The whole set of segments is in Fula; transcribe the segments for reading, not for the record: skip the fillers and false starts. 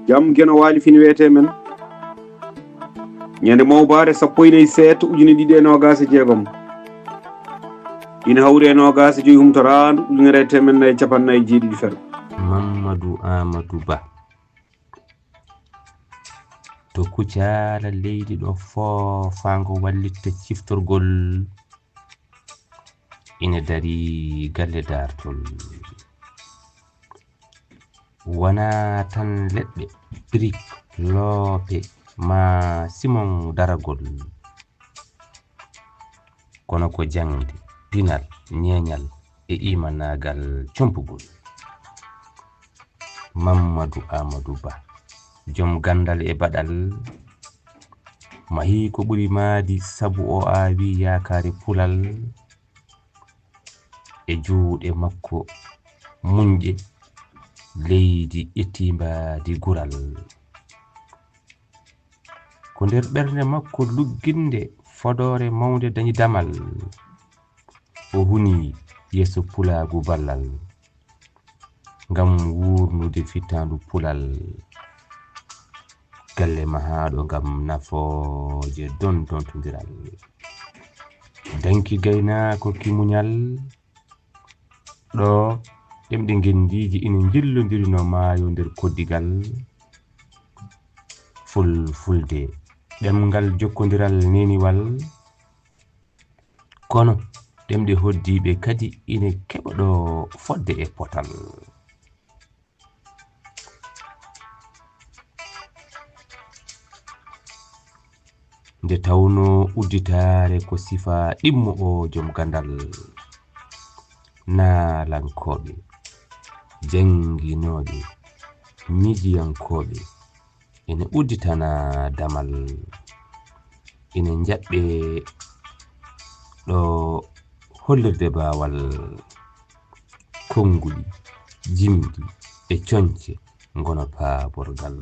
jam geno waali fini wiyete men ñande mawbare 17 ujune ɗiɗi e nogas e jeegom ina hawri e nogas e joyi humtorandu ujunere temen nayyi capannayyi jeeɗiɗi fer Mamadou Amadou Ba to kucala leydi ɗo foofango wallitta ciftorgol ina dari galle dartol wona tan leɗɗe brique loope ma simon daragol kono ko jangde pinal ñeñal e imanagal compugol Mamadou Amadou Ba jom gandal e baɗal mahi ko ɓuri maadi sabu o aawi yakare pulal e juuɗe makko munƴe leydi ettimbadi gural ko nder ɓernde makko lugginde fodore mawde dañi damal o huni yeso pulagu ballal ngam wurnude fitandu pulal galle mahaɗo ngam nafoje dontondiral danki gaynako kimuñal ɗo ɗemɗe gendiji ina jillodirino maayo nder koddigal fulfulde ɗemgal jokkodiral neniwal kono ɗemɗe hoddiɓe kadi ina keɓa ɗo fodde e potal nde tawno udditare ko sifa ɗimmo o joom gandal naalankoɓe janginoɓe mijiyankoɓe ina udditana damal ina jaɓɓe ɗo hollirde bawal konguli jimdi e conce gono paaborgal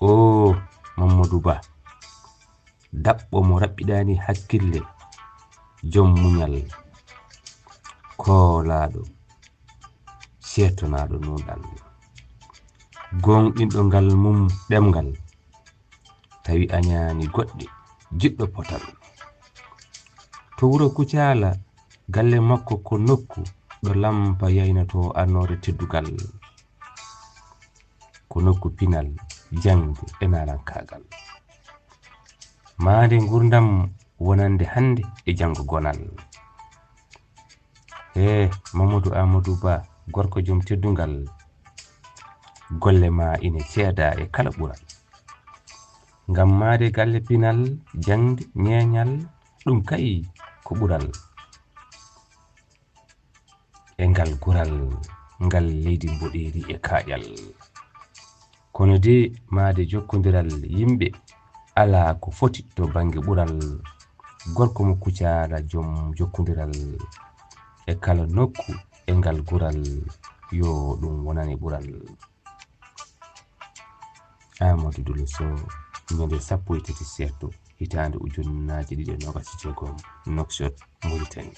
o Mamadou Ba daɓɓo mo raɓɓiɗani hakkille joom muñal koolaɗo settonaɗo nunɗal gonɗinɗo ngal mum ɗemgal tawi añani goɗɗe jiɗɗo potal to wuro Kucala galle makko ko nokku ɗo lampa yaynato annore teddugal ko nokku pinal jangde e narankagal maade gurdam wonande hande e jango gonal Mamadou Amadou Ba gorko joom teddugal golle ma ina ceeda e kala ɓural ngam maade galle pinal jangde ñeñal ɗum kay ko ɓural e ngal gural ngal leydi mboɗeeri e kaaƴal kono de maade jokkodiral yimɓe ala ko foti to bange ɓural gorko mo Kucala joom jokkodiral e kala nokku e ngal gural yo ɗum wonani ɓural Amadou Dulo Sow ñande 13 setto hitande ujunnaje 2026 Nouakchott Mauritanie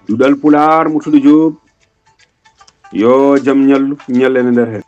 duɗal pular mutuɗo Diop yo jam ñallu ñallene nder hen